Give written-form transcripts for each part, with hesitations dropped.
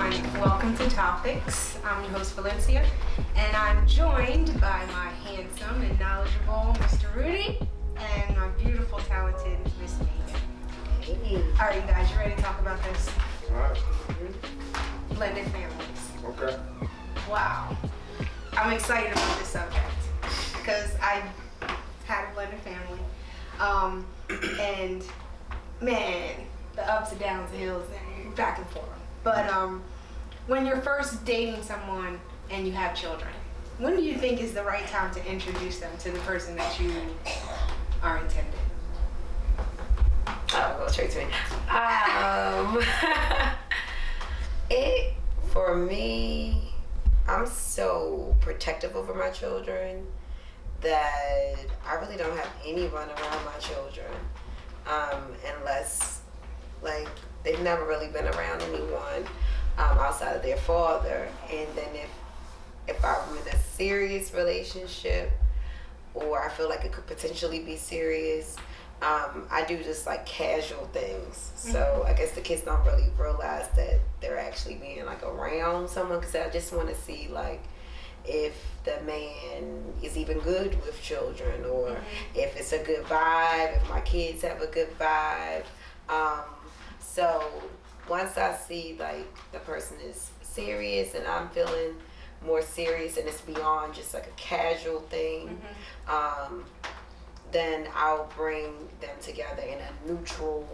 everyone. Welcome to Topics. I'm your host Valencia, and I'm joined by my handsome and knowledgeable Mr. Rudy and my beautiful, talented Miss Megan. Hey. All right, you guys, you ready to talk about this? All right. Blended families. Okay. Wow. I'm excited about this subject because I had a blended family, and man, the ups and downs, the hills, and back and forth. But when you're first dating someone and you have children, when do you think is the right time to introduce them to the person that you are intended? I'll go straight to me. For me, I'm so protective over my children that I really don't have anyone around my children, unless, like, they've never really been around anyone outside of their father. And then if I'm in a serious relationship, or I feel like it could potentially be serious, I do just like casual things. So I guess the kids don't really realize that they're actually being like around someone, because I just want to see like if the man is even good with children, or if it's a good vibe, if my kids have a good vibe. So once I see like the person is serious and I'm feeling more serious and it's beyond just like a casual thing, then I'll bring them together in a neutral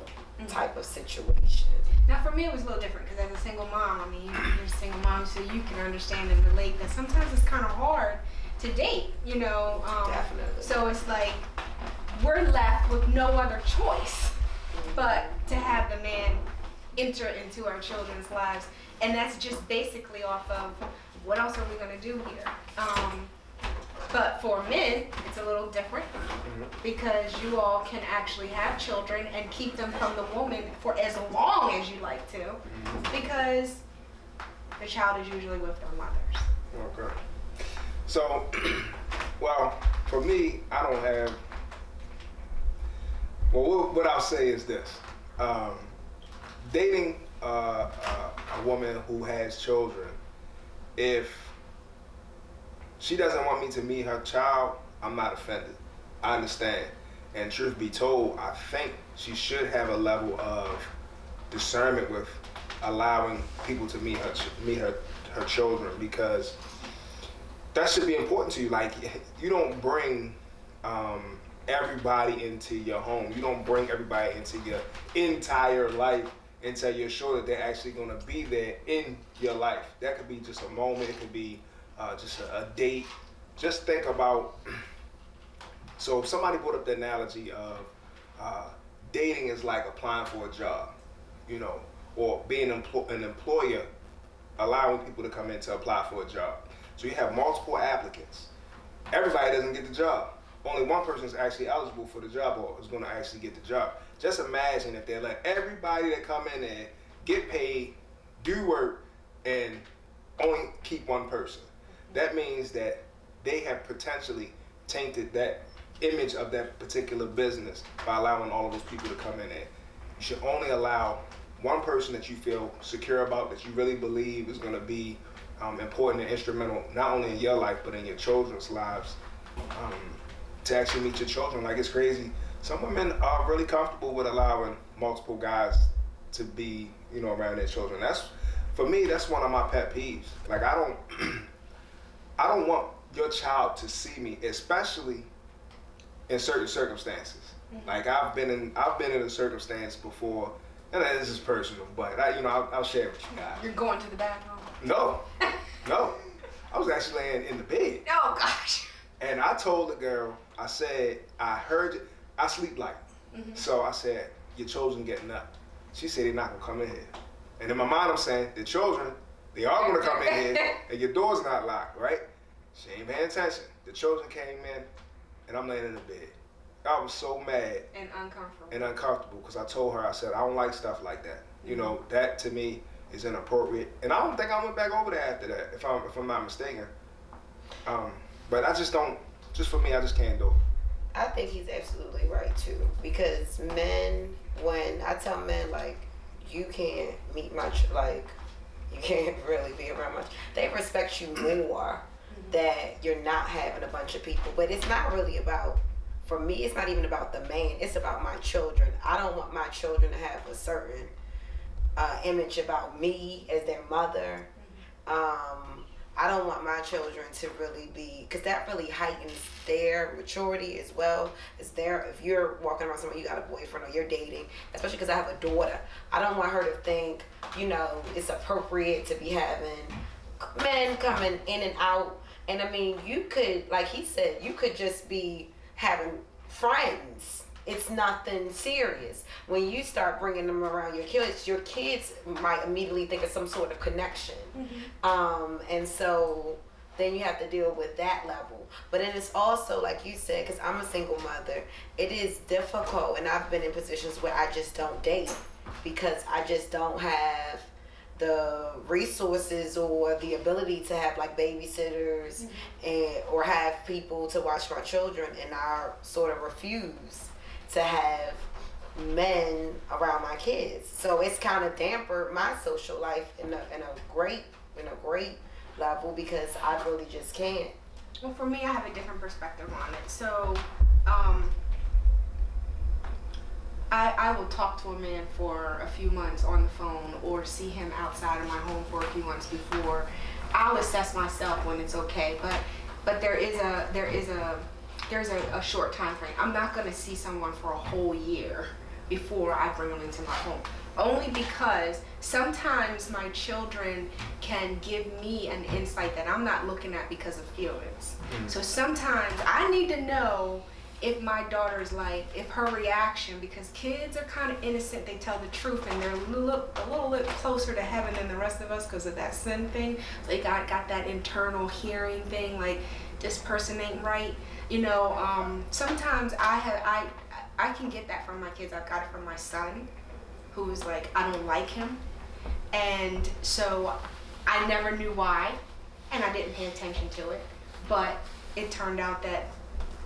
type of situation. Now, for me, it was a little different because as a single mom, I mean, you're a single mom, so you can understand and relate that sometimes it's kind of hard to date, you know. Definitely. So it's like we're left with no other choice but to have the man enter into our children's lives, and that's just basically off of what else are we going to do here. But for men, it's a little different because you all can actually have children and keep them from the woman for as long as you like to, because the child is usually with their mothers. Okay. So, well, for me, I don't have. Well, what I'll say is this: dating a woman who has children, if she doesn't want me to meet her child, I'm not offended. I understand. And truth be told, I think she should have a level of discernment with allowing people to meet her children, because that should be important to you. Like, you don't bring everybody into your home. You don't bring everybody into your entire life until you're sure that they're actually going to be there in your life. That could be just a moment. It could be just a date. Just think about, so if somebody brought up the analogy of dating is like applying for a job, you know, or being an employer, allowing people to come in to apply for a job. So you have multiple applicants. Everybody doesn't get the job. Only one person is actually eligible for the job or is going to actually get the job. Just imagine if they let everybody that come in there get paid, do work, and only keep one person. That means that they have potentially tainted that image of that particular business by allowing all of those people to come in there. You should only allow one person that you feel secure about, that you really believe is going to be important and instrumental, not only in your life, but in your children's lives, to actually meet your children. Like, it's crazy. Some women are really comfortable with allowing multiple guys to be, you know, around their children. For me, that's one of my pet peeves. Like, I don't want your child to see me, especially in certain circumstances. Like, I've been in a circumstance before, and this is personal, but I'll share it with you guys. You're going to the bathroom? No. I was actually laying in the bed. Oh gosh. And I told the girl, I said, I heard you. I sleep light. So I said, your children getting up. She said, they're not gonna come in here. And in my mind, I'm saying, the children, they are gonna come in here, and your door's not locked, right? She ain't paying attention. The children came in, and I'm laying in the bed. I was so mad and uncomfortable because I told her, I said, I don't like stuff like that. You know, that to me is inappropriate. And I don't think I went back over there after that, if I'm not mistaken. But I just don't. Just for me, I just can't do it. I think he's absolutely right too, because men, when I tell men like, you can't meet my You can't really be around much. They respect you more that you're not having a bunch of people. But it's not really about, for me, it's not even about the man. It's about my children. I don't want my children to have a certain image about me as their mother. I don't want my children to really be, because that really heightens their maturity as well. If you're walking around somewhere, you got a boyfriend or you're dating, especially because I have a daughter, I don't want her to think, it's appropriate to be having men coming in and out. And I mean, you could, like he said, you could just be having friends. It's nothing serious. When you start bringing them around your kids might immediately think of some sort of connection. And so then you have to deal with that level. But then it's also, like you said, because I'm a single mother, it is difficult. And I've been in positions where I just don't date because I just don't have the resources or the ability to have like babysitters or have people to watch my children, and I sort of refuse to have men around my kids. So it's kind of dampered my social life in a great level because I really just can't. Well, for me, I have a different perspective on it. So, I will talk to a man for a few months on the phone or see him outside of my home for a few months before I'll assess myself when it's okay. But there's a short time frame. I'm not going to see someone for a whole year before I bring them into my home. Only because sometimes my children can give me an insight that I'm not looking at because of feelings. So sometimes I need to know if my daughter's if her reaction, because kids are kind of innocent, they tell the truth, and they're a little bit closer to heaven than the rest of us because of that sin thing. So they got that internal hearing thing, like this person ain't right. Sometimes I can get that from my kids. I've got it from my son, who's like, I don't like him. And so I never knew why, and I didn't pay attention to it. But it turned out that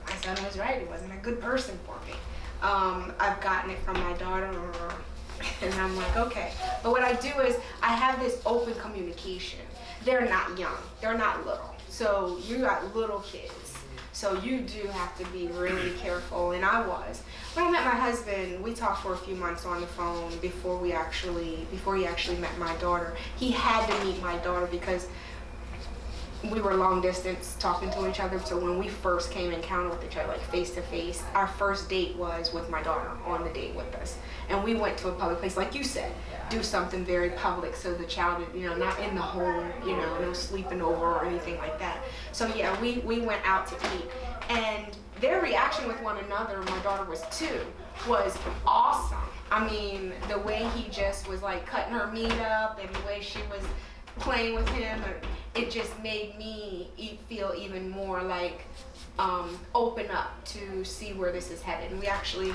my son was right. He wasn't a good person for me. I've gotten it from my daughter, and I'm like, okay. But what I do is I have this open communication. They're not young. They're not little. So you got little kids. So you do have to be really careful, and I was. When I met my husband, we talked for a few months on the phone before he actually met my daughter. He had to meet my daughter because we were long distance talking to each other. So when we first came encounter with each other, like face to face, our first date was with my daughter on the date with us. And we went to a public place, like you said, do something very public so the child, not in the home, no sleeping over or anything like that. So yeah, we went out to eat, and their reaction with one another, my daughter was 2, was awesome. I mean, the way he just was like cutting her meat up and the way she was playing with him, it just made me feel even more like open up to see where this is headed. And we actually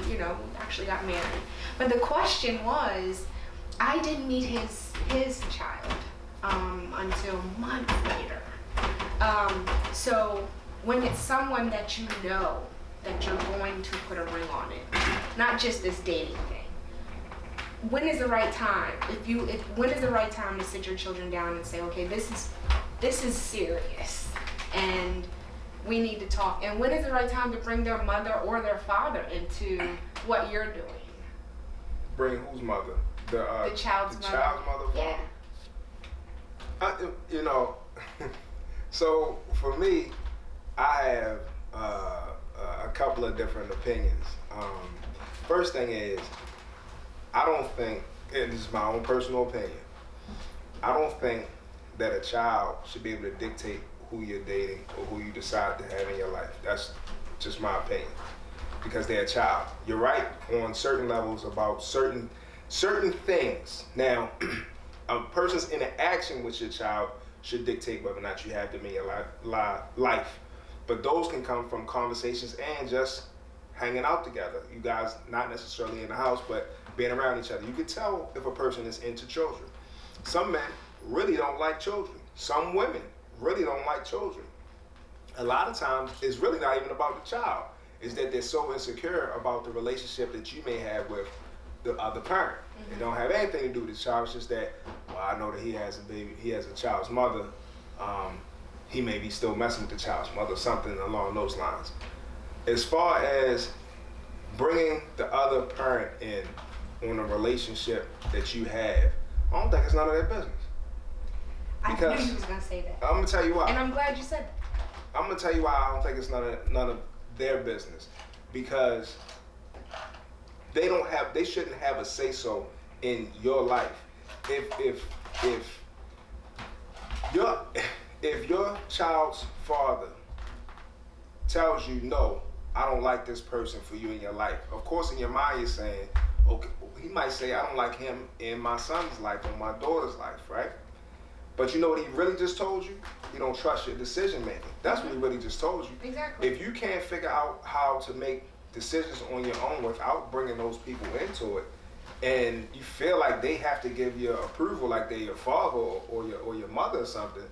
got married. But the question was, I didn't meet his child until months later. So when it's someone that you know that you're going to put a ring on it, not just this dating thing, when is the right time? When is the right time to sit your children down and say, okay, this is serious, and we need to talk? And when is the right time to bring their mother or their father into what you're doing? Bring whose mother? The child's mother. Child's mother. Yeah. So for me, I have a couple of different opinions. First thing is, I don't think, and this is my own personal opinion, I don't think that a child should be able to dictate who you're dating or who you decide to have in your life. That's just my opinion, because they're a child. You're right on certain levels about certain things. Now, a person's interaction with your child should dictate whether or not you have them in your life. But those can come from conversations and just hanging out together. You guys not necessarily in the house, but being around each other. You can tell if a person is into children. Some men really don't like children. Some women really don't like children. A lot of times, it's really not even about the child. It's that they're so insecure about the relationship that you may have with the other parent. It don't have anything to do with the child. It's just that, well, I know that he has a baby, he has a child's mother. He may be still messing with the child's mother, something along those lines. As far as bringing the other parent in on a relationship that you have, I don't think it's none of their business. I Because- knew you was gonna say that, I'm gonna tell you why. and I'm glad you said that. I'm gonna tell you why I don't think it's none of their business, because they shouldn't have a say so in your life. If your child's father tells you no, I don't like this person for you in your life, of course in your mind you're saying, okay, he might say I don't like him in my son's life or my daughter's life, right? But you know what he really just told you? You don't trust your decision making. That's what he really just told you. Exactly. If you can't figure out how to make decisions on your own without bringing those people into it, and you feel like they have to give you approval, like they're your father or your mother or something,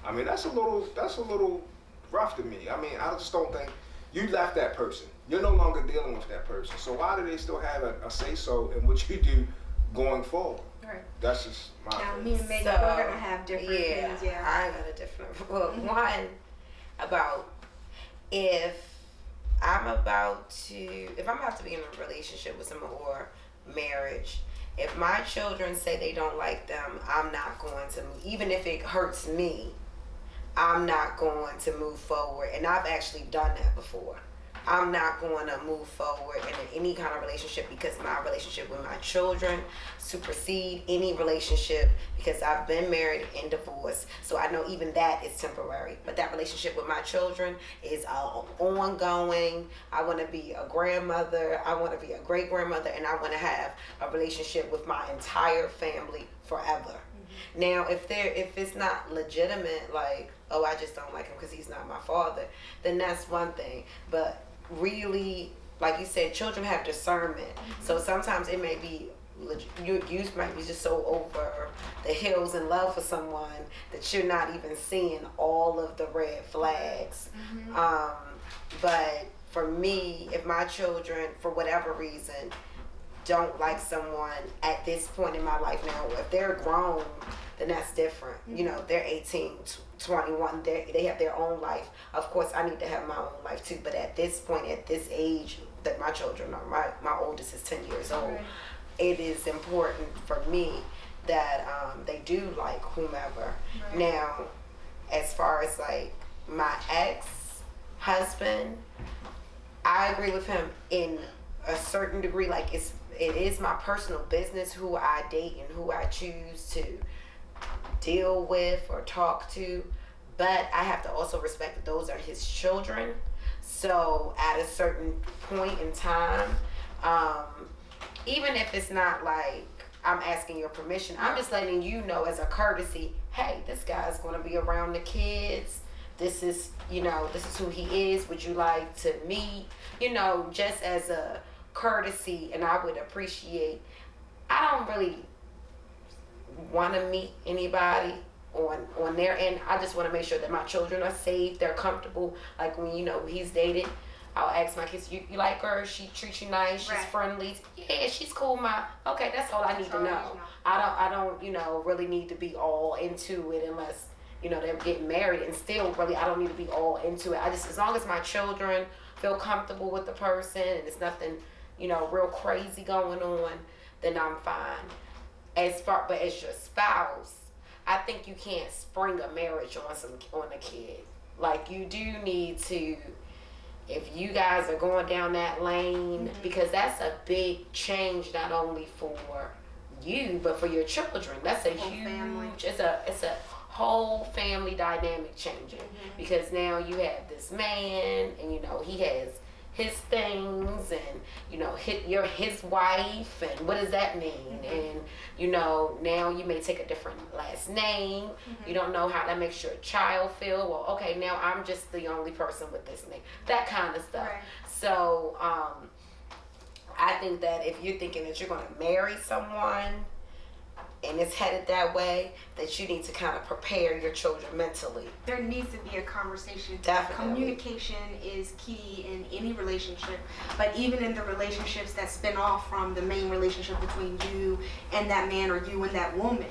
I mean that's a little rough to me. I mean, I just don't think you left that person. You're no longer dealing with that person. So why do they still have a say so in what you do going forward? Right. That's just my Now, opinion. me and Megan, we're gonna have different opinions. Yeah. I got a different. Well, one about if I'm about to be in a relationship with someone or marriage. If my children say they don't like them, I'm not going to move. Even if it hurts me, I'm not going to move forward. And I've actually done that before. I'm not going to move forward in any kind of relationship because my relationship with my children supersede any relationship, because I've been married and divorced. So I know even that is temporary. But that relationship with my children is ongoing. I want to be a grandmother. I want to be a great grandmother. And I want to have a relationship with my entire family forever. Now, if it's not legitimate, like, oh, I just don't like him because he's not my father, then that's one thing. But really, like you said, children have discernment. So sometimes it may be, you might be just so over the hills in love with someone that you're not even seeing all of the red flags. But for me, if my children, for whatever reason, don't like someone at this point in my life now, if they're grown, then that's different. You know, they're 18, 21, they have their own life. Of course, I need to have my own life too, but at this point, at this age that my children are, my oldest is 10 years old, Right. it is important for me that they do like whomever. Right. Now, as far as like my ex-husband, I agree with him in a certain degree. Like it is my personal business who I date and who I choose to deal with or talk to, but I have to also respect that those are his children. So at a certain point in time, even if it's not like I'm asking your permission, I'm just letting you know as a courtesy, hey, this guy's going to be around the kids. This is who he is. Would you like to meet? Just as a courtesy, and I would appreciate. I don't really want to meet anybody on their end. I just want to make sure that my children are safe, they're comfortable. Like when he's dated, I'll ask my kids, you like her? She treats you nice? She's Right. friendly? Yeah, she's cool. Okay, that's all I need to know. I don't really need to be all into it unless they're getting married, and still really I don't need to be all into it. As long as my children feel comfortable with the person and it's nothing real crazy going on, then I'm fine. But as your spouse, I think you can't spring a marriage on a kid. Like you do need to, if you guys are going down that lane, because that's a big change not only for you but for your children. That's a Whole huge family. It's a whole family dynamic changing, because now you have this man and he has his things, and you're his wife, and what does that mean? And now you may take a different last name. You don't know how that makes your child feel. Well, okay, now I'm just the only person with this name, that kind of stuff. Right. So I think that if you're thinking that you're going to marry someone, and it's headed that way, that you need to kind of prepare your children mentally. There needs to be a conversation. Definitely. Communication is key in any relationship, but even in the relationships that spin off from the main relationship between you and that man or you and that woman.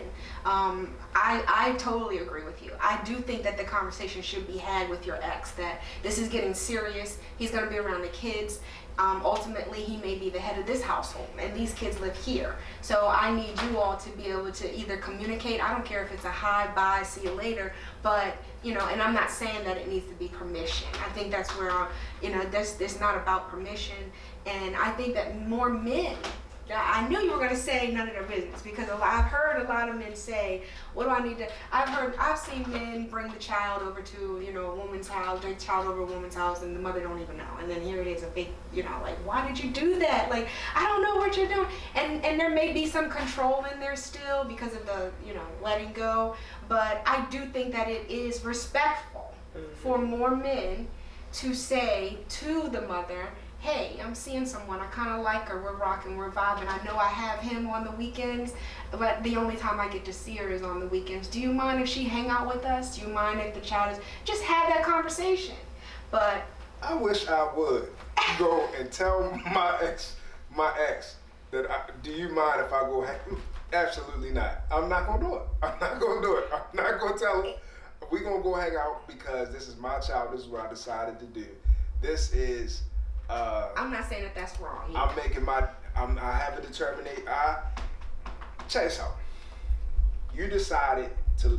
I totally agree with you. I do think that the conversation should be had with your ex, that this is getting serious. He's going to be around the kids. Ultimately, he may be the head of this household, and these kids live here. So I need you all to be able to either communicate. I don't care if it's a hi, bye, see you later, but and I'm not saying that it needs to be permission. I think that's where it's not about permission, and I think that more men. I knew you were going to say none of their business, because I've heard a lot of men say, what do I need to, I've seen men bring the child over to, a woman's house, their child over a woman's house, and the mother don't even know. And then here it is, a big, like, why did you do that? Like, I don't know what you're doing. And there may be some control in there still because of the, letting go. But I do think that it is respectful for more men to say to the mother, hey, I'm seeing someone, I kind of like her, we're rocking, we're vibing, I know I have him on the weekends, but the only time I get to see her is on the weekends. Do you mind if she hang out with us? Do you mind if the child is, just have that conversation. But I wish I would go and tell my ex that, do you mind if I go hang? Absolutely not. I'm not going to do it. I'm not going to do it. I'm not going to tell him. We're going to go hang out because this is my child. This is what I decided to do. This is... I'm not saying that that's wrong. Either. I have a determination. Check this out.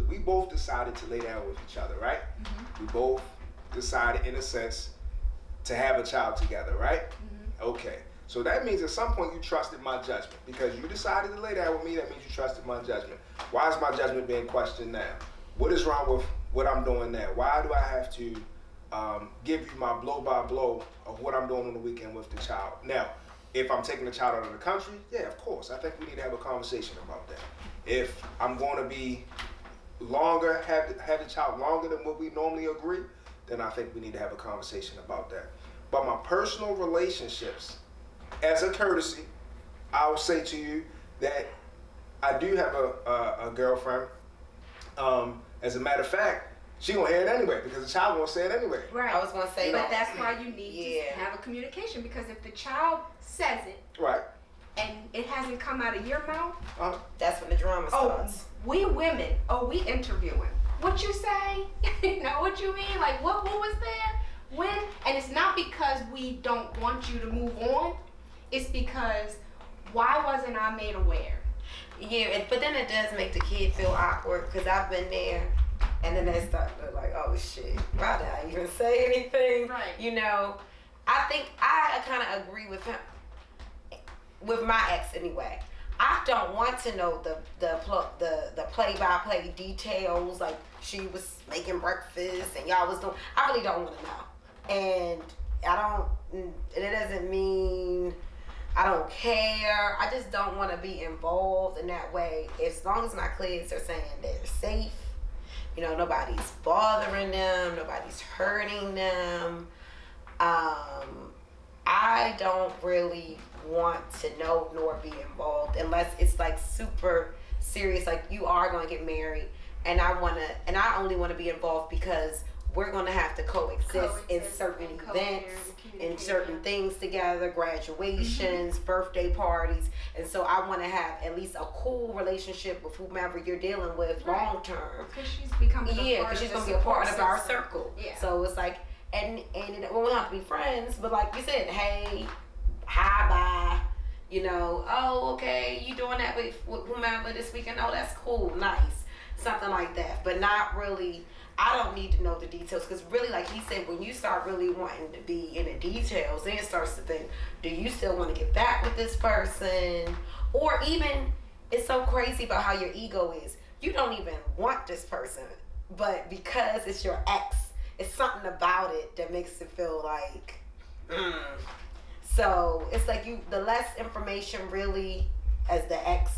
We both decided to lay down with each other, right? Mm-hmm. We both decided, in a sense, to have a child together, right? Mm-hmm. Okay. So that means at some point you trusted my judgment. Because you decided to lay down with me, that means you trusted my judgment. Why is my judgment being questioned now? What is wrong with what I'm doing now? Why do I have to give you my blow by blow of what I'm doing on the weekend with the child? Now, if I'm taking the child out of the country, yeah, of course. I think we need to have a conversation about that. If I'm going to be longer, have the child longer than what we normally agree, then I think we need to have a conversation about that. But my personal relationships, as a courtesy, I will say to you that I do have a girlfriend. As a matter of fact, she gonna hear it anyway because the child won't say it anyway. Right. I was gonna say but that. That's why you need to have a communication, because if the child says it, right, and it hasn't come out of your mouth, that's when the drama starts. We women, we interviewing. What you say? What you mean? Like what was there? When? And it's not because we don't want you to move on. It's because why wasn't I made aware? Yeah, but then it does make the kid feel awkward because I've been there. And then they start like, oh shit, why did I even say anything? Right. I think I kind of agree with him, with my ex anyway. I don't want to know the play-by-play details, like she was making breakfast and y'all was doing. I really don't want to know, and it doesn't mean I don't care. I just don't want to be involved in that way. As long as my kids are saying they're safe. Nobody's bothering them. Nobody's hurting them. I don't really want to know nor be involved unless it's like super serious, like you are going to get married, and I only want to be involved because we're going to have to coexist in certain events and certain things together, graduations, birthday parties. And so I want to have at least a cool relationship with whomever you're dealing with long term. Because she's becoming because she's going to be a part of our circle. Yeah. So it's like, and we don't have to be friends, but like you said, hey, hi, bye. Oh, okay, you doing that with whomever this weekend? Oh, that's cool, nice. Something like that, but not really. I don't need to know the details because really, like he said, when you start really wanting to be in the details, then it starts to think, do you still want to get back with this person? Or even, it's so crazy about how your ego is. You don't even want this person, but because it's your ex, it's something about it that makes it feel like, So it's like the less information really as the ex,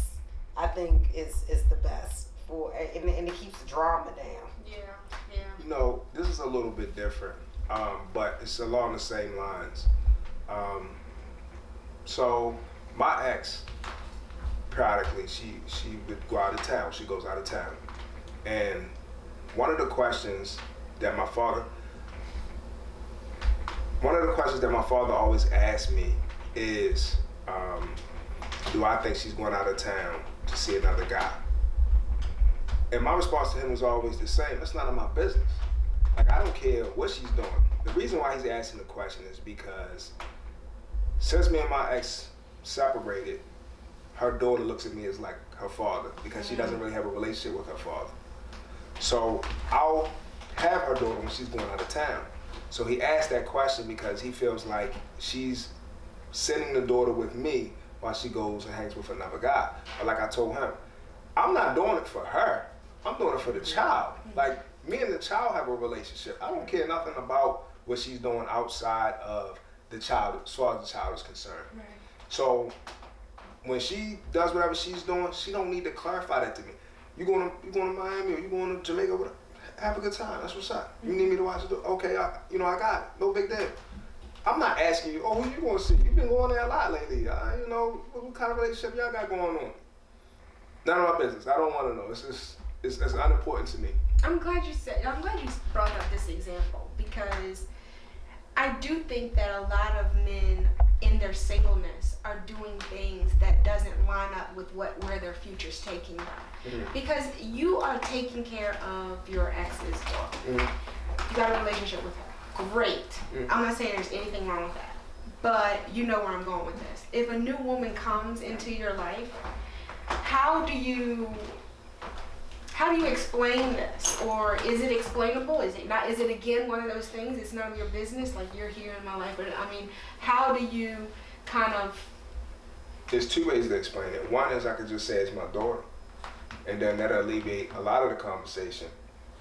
I think is the best for, and it keeps the drama down. Yeah. This is a little bit different, but it's along the same lines. So my ex, periodically she would go out of town. She goes out of town, and one of the questions that my father always asked me is, do I think she's going out of town to see another guy? And my response to him was always the same. That's none of my business. Like, I don't care what she's doing. The reason why he's asking the question is because since me and my ex separated, her daughter looks at me as like her father because she doesn't really have a relationship with her father. So I'll have her daughter when she's going out of town. So he asked that question because he feels like she's sending the daughter with me while she goes and hangs with another guy. But like I told him, I'm not doing it for her. I'm doing it for the child. Like, me and the child have a relationship. I don't care nothing about what she's doing outside of the child, as far as the child is concerned. Right. So when she does whatever she's doing, she don't need to clarify that to me. You going to Miami or you going to Jamaica? Have a good time. That's what's up. You need me to watch it? Okay, I got it. No big deal. I'm not asking you, who you going to see? You've been going there a lot lately. What kind of relationship y'all got going on? None of my business. I don't want to know. It's unimportant to me. I'm glad you brought up this example, because I do think that a lot of men in their singleness are doing things that doesn't line up with where their future's taking them. Mm-hmm. Because you are taking care of your ex's daughter. Mm-hmm. You got a relationship with her. Great. Mm-hmm. I'm not saying there's anything wrong with that. But you know where I'm going with this. If a new woman comes into your life, how do you explain this? Or is it explainable? Is it not? Is it again one of those things? It's none of your business. Like, you're here in my life. But I mean, how do you kind of? There's two ways to explain it. One is I could just say it's my daughter, and then that'll alleviate a lot of the conversation.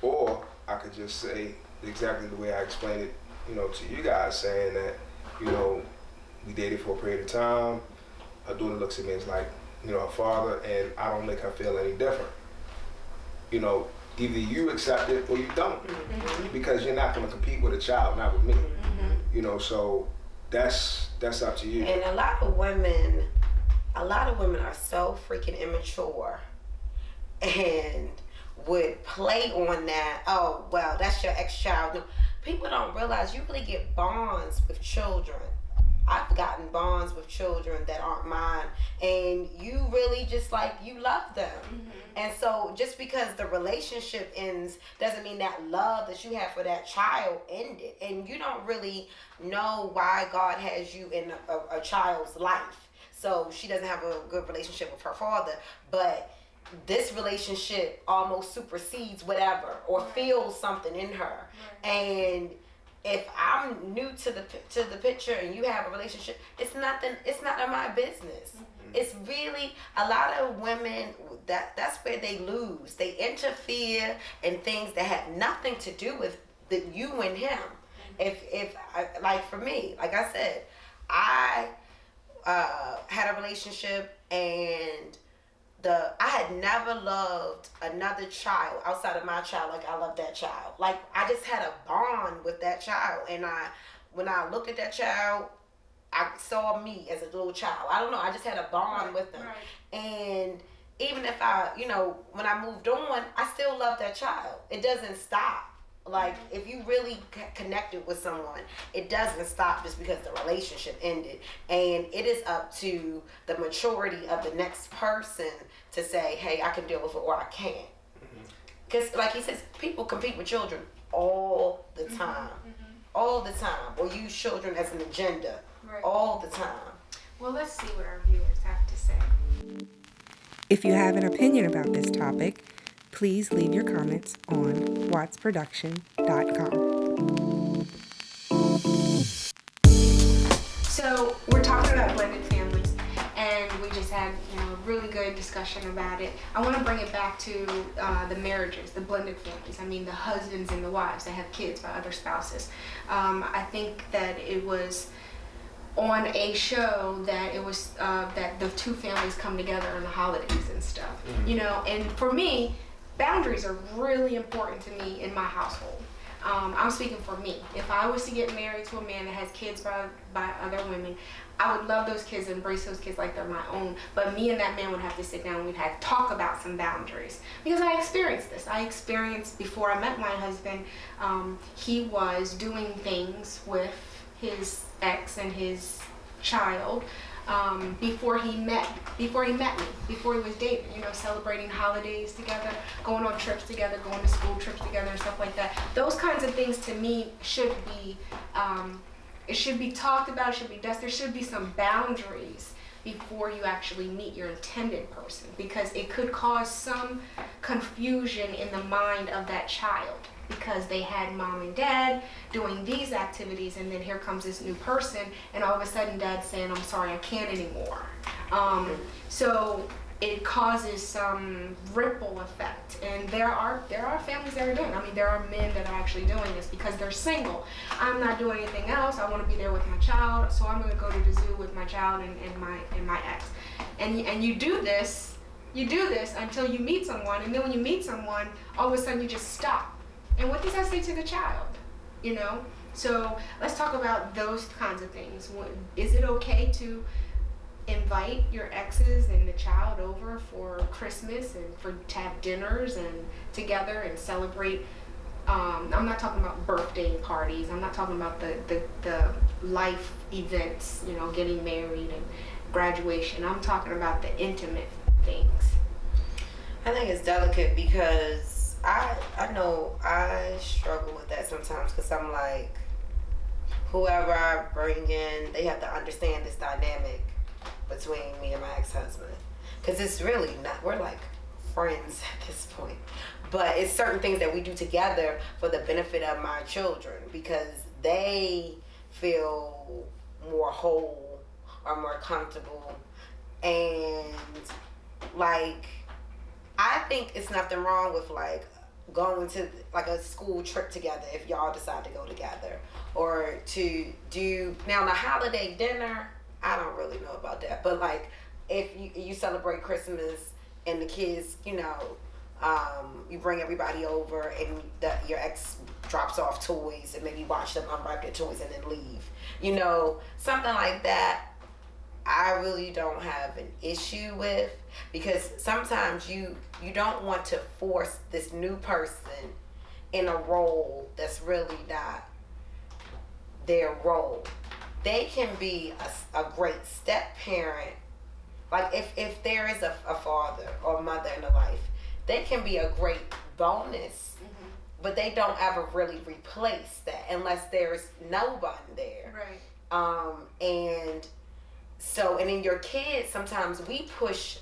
Or I could just say exactly the way I explained it, to you guys, saying that, we dated for a period of time. Her daughter looks at me as like, her father, and I don't make her feel any different. Either you accept it or you don't, mm-hmm. because you're not going to compete with a child, not with me. Mm-hmm. So that's up to you. And a lot of women are so freaking immature and would play on that. Oh, well, that's your ex-child. No, people don't realize you really get bonds with children. I've gotten bonds with children that aren't mine, and you really just you love them. Mm-hmm. And so just because the relationship ends doesn't mean that love that you have for that child ended. And you don't really know why God has you in a child's life. So she doesn't have a good relationship with her father, but this relationship almost supersedes whatever, or feels something in her. Right. And if I'm new to the picture and you have a relationship, it's none of my business. Mm-hmm. It's really a lot of women that's where they lose. They interfere in things that have nothing to do with you and him. Mm-hmm. If like for me, like I said, I had a relationship, and I had never loved another child outside of my child like I loved that child. Like, I just had a bond with that child, and when I looked at that child, I saw me as a little child. I don't know, I just had a bond with them. Right. And even if when I moved on, I still love that child. It doesn't stop. Like, if you really connected with someone, it doesn't stop just because the relationship ended. And it is up to the maturity of the next person to say, hey, I can deal with it or I can't. Because, like he says, people compete with children all the time. Mm-hmm. All the time. Or use children as an agenda. Right. All the time. Well, let's see what our viewers have to say. If you have an opinion about this topic, please leave your comments on wattsproduction.com. So we're talking about blended families, and we just had a really good discussion about it. I want to bring it back to the marriages, the blended families. I mean, the husbands and the wives that have kids by other spouses. I think that it was on a show that it was that the two families come together on the holidays and stuff. Mm-hmm. And for me, boundaries are really important to me in my household. I'm speaking for me. If I was to get married to a man that has kids by other women, I would love those kids, embrace those kids like they're my own. But me and that man would have to sit down and we'd have to talk about some boundaries. Because I experienced this. I experienced, before I met my husband, he was doing things with his ex and his child before he met me, before he was dating, celebrating holidays together, going on trips together, going to school trips together and stuff like that. Those kinds of things to me should be, it should be talked about, it should be discussed. There should be some boundaries before you actually meet your intended person, because it could cause some confusion in the mind of that child, because they had mom and dad doing these activities, and then here comes this new person, and all of a sudden dad's saying, I'm sorry, I can't anymore. So it causes some ripple effect, and there are families that are doing it. I mean, there are men that are actually doing this because they're single. I'm not doing anything else. I want to be there with my child, so I'm going to go to the zoo with my child and my ex. And you do this until you meet someone, and then when you meet someone, all of a sudden you just stop. And what does that say to the child? So let's talk about those kinds of things. Is it okay to invite your exes and the child over for Christmas and to have dinners and together and celebrate? I'm not talking about birthday parties. I'm not talking about the life events, getting married and graduation. I'm talking about the intimate things. I think it's delicate because I know I struggle with that sometimes, because I'm like, whoever I bring in, they have to understand this dynamic between me and my ex-husband, because it's really not, we're like friends at this point, but it's certain things that we do together for the benefit of my children, because they feel more whole or more comfortable. And like, I think it's nothing wrong with like going to like a school trip together if y'all decide to go together, or to do, now the holiday dinner, I don't really know about that, but like if you celebrate Christmas and the kids, you bring everybody over and your ex drops off toys and maybe watch them unwrap their toys and then leave, something like that, I really don't have an issue with, because sometimes you don't want to force this new person in a role that's really not their role. They can be a great step parent. Like if there is a father or mother in the life, they can be a great bonus, but they don't ever really replace that unless there's no one there. Right. And then your kids, sometimes we push,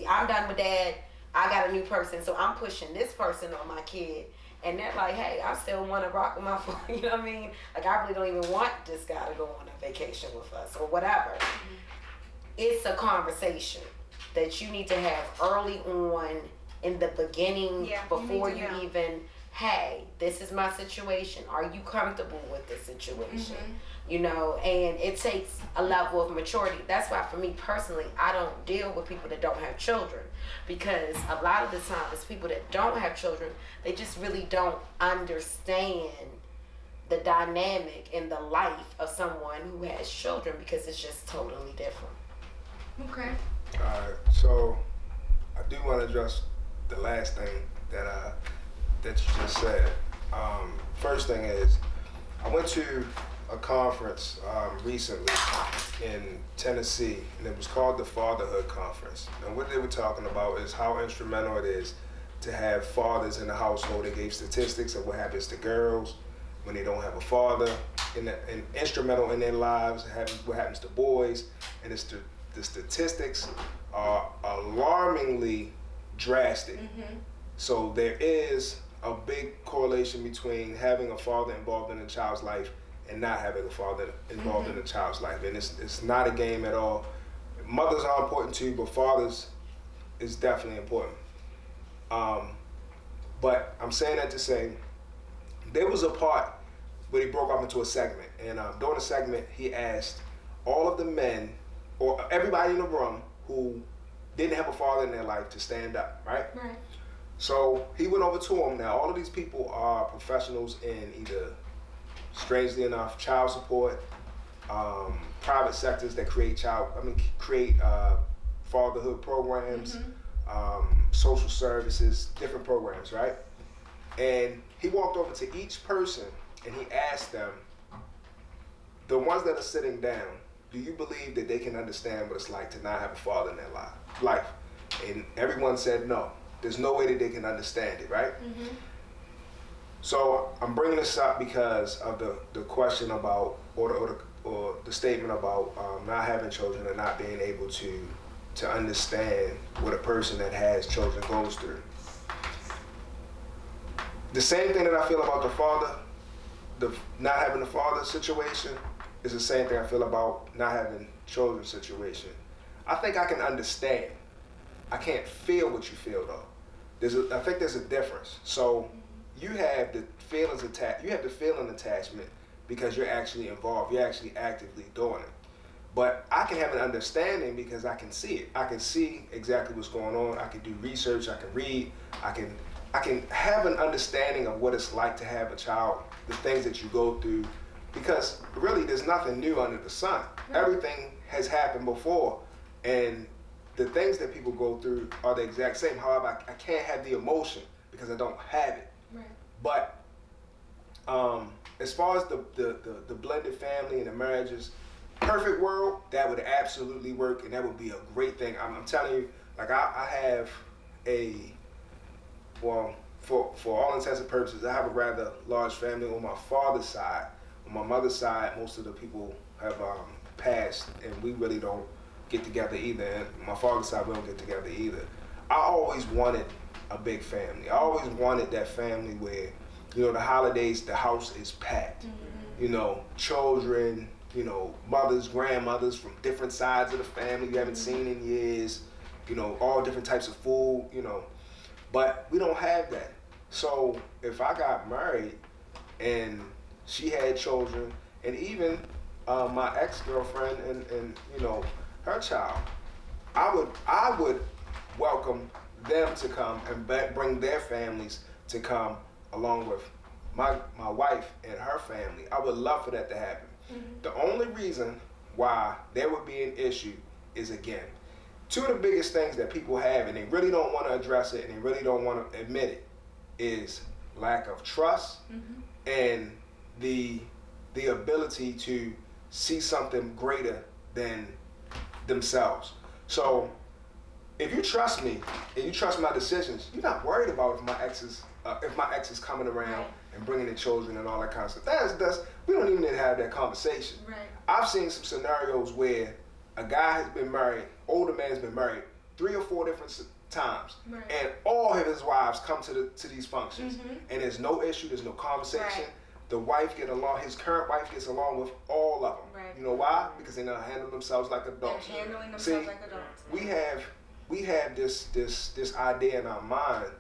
I'm done with dad, I got a new person, so I'm pushing this person on my kid. And they're like, hey, I still want to rock with my phone, you know what I mean? Like, I really don't even want this guy to go on a vacation with us or whatever. It's a conversation that you need to have early on in the beginning, before you even, hey, this is my situation. Are you comfortable with this situation? And it takes a level of maturity. That's why for me personally, I don't deal with people that don't have children, because a lot of the time it's people that don't have children, they just really don't understand the dynamic in the life of someone who has children, because it's just totally different. Okay. Alright, so I do want to address the last thing that you just said. First thing is, I went to a conference recently in Tennessee, and it was called the Fatherhood Conference. And what they were talking about is how instrumental it is to have fathers in the household. They gave statistics of what happens to girls when they don't have a father, and instrumental in their lives, what happens to boys, and the statistics are alarmingly drastic. So there is a big correlation between having a father involved in a child's life and not having a father involved in a child's life. And it's not a game at all. Mothers are important too, but fathers is definitely important. But I'm saying that to say, there was a part where he broke off into a segment. And during the segment, he asked all of the men, or everybody in the room who didn't have a father in their life, to stand up, right? Right. So he went over to him. Now, all of these people are professionals in either, strangely enough, child support, private sectors that create fatherhood programs, social services, different programs, right? And he walked over to each person and he asked them, the ones that are sitting down, do you believe that they can understand what it's like to not have a father in their life? And everyone said no. There's no way that they can understand it, right? Mm-hmm. So I'm bringing this up because of the question about, or the statement about not having children and not being able to understand what a person that has children goes through. The same thing that I feel about the not having a father situation is the same thing I feel about not having children situation. I think I can understand. I can't feel what you feel though. I think there's a difference. So you have the feelings attached. You have the feeling attachment because you're actually involved. You're actually actively doing it. But I can have an understanding because I can see it. I can see exactly what's going on. I can do research. I can read. I can have an understanding of what it's like to have a child, the things that you go through, because really there's nothing new under the sun. Right. Everything has happened before, and the things that people go through are the exact same. However, I can't have the emotion because I don't have it. Right. But as far as the blended family and the marriages, perfect world, that would absolutely work, and that would be a great thing. I'm telling you, like I have for all intents and purposes, I have a rather large family on my father's side. On my mother's side, most of the people have passed, and we really don't get together either. And my father's side, we don't get together either. I always wanted a big family. I always wanted that family where, the holidays, the house is packed. Mm-hmm. Children, mothers, grandmothers from different sides of the family you haven't seen in years, all different types of food, But we don't have that. So if I got married and she had children, and even my ex-girlfriend and her child, I would welcome them to come and bring their families to come along with my wife and her family. I would love for that to happen. Mm-hmm. The only reason why there would be an issue is, again, two of the biggest things that people have, and they really don't want to address it and they really don't want to admit it, is lack of trust and the ability to see something greater than themselves. So if you trust me and you trust my decisions, you're not worried about if my ex is coming around and bringing the children and all that kind of stuff. We don't even need to have that conversation. Right. I've seen some scenarios where a guy has been married, older man's been married 3 or 4 different times, and all of his wives come to these functions, and there's no issue, there's no conversation. Right. The wife his current wife gets along with all of them. Right. You know why? Because they know how to handle themselves like adults. They're handling themselves like adults. We have this idea in our mind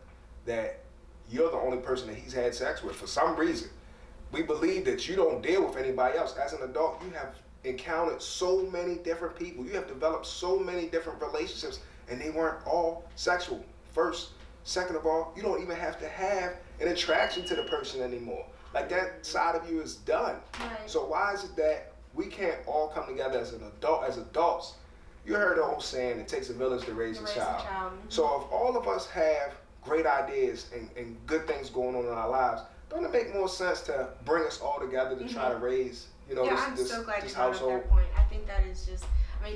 that you're the only person that he's had sex with. For some reason, we believe that you don't deal with anybody else. As an adult, you have encountered so many different people. You have developed so many different relationships, and they weren't all sexual. First, second of all, you don't even have to have an attraction to the person anymore. Like, that side of you is done. Right. So why is it that we can't all come together as adults? You heard the old saying, it takes a village to raise a child. So if all of us have great ideas and good things going on in our lives, don't it make more sense to bring us all together to try to raise, I'm so glad you brought up that point. I think that is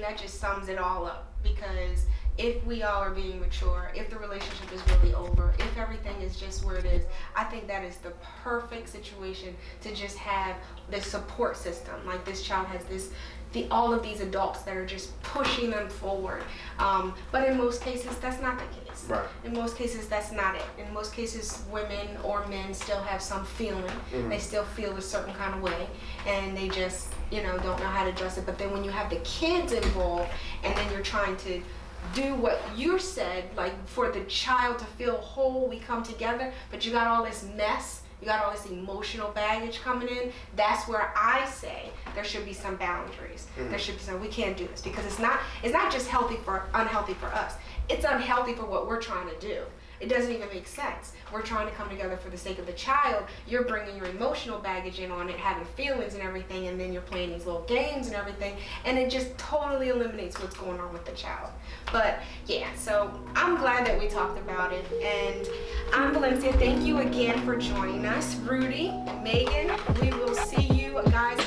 that just sums it all up, because if we all are being mature, if the relationship is really over, if everything is just where it is, I think that is the perfect situation to just have this support system. Like, this child has all of these adults that are just pushing them forward. But in most cases, that's not the case. Right. In most cases, that's not it. In most cases, women or men still have some feeling. Mm-hmm. They still feel a certain kind of way, and they just, don't know how to address it. But then when you have the kids involved, and then you're trying to do what you said, like, for the child to feel whole, we come together, but you got all this mess, you got all this emotional baggage coming in, that's where I say there should be some boundaries. Mm-hmm. There should be we can't do this, because it's not just unhealthy for us. It's unhealthy for what we're trying to do. It doesn't even make sense. We're trying to come together for the sake of the child. You're bringing your emotional baggage in on it, having feelings and everything, and then you're playing these little games and everything, and it just totally eliminates what's going on with the child. But yeah, so I'm glad that we talked about it, and I'm Valencia. Thank you again for joining us. Rudy, Megan, we will see you guys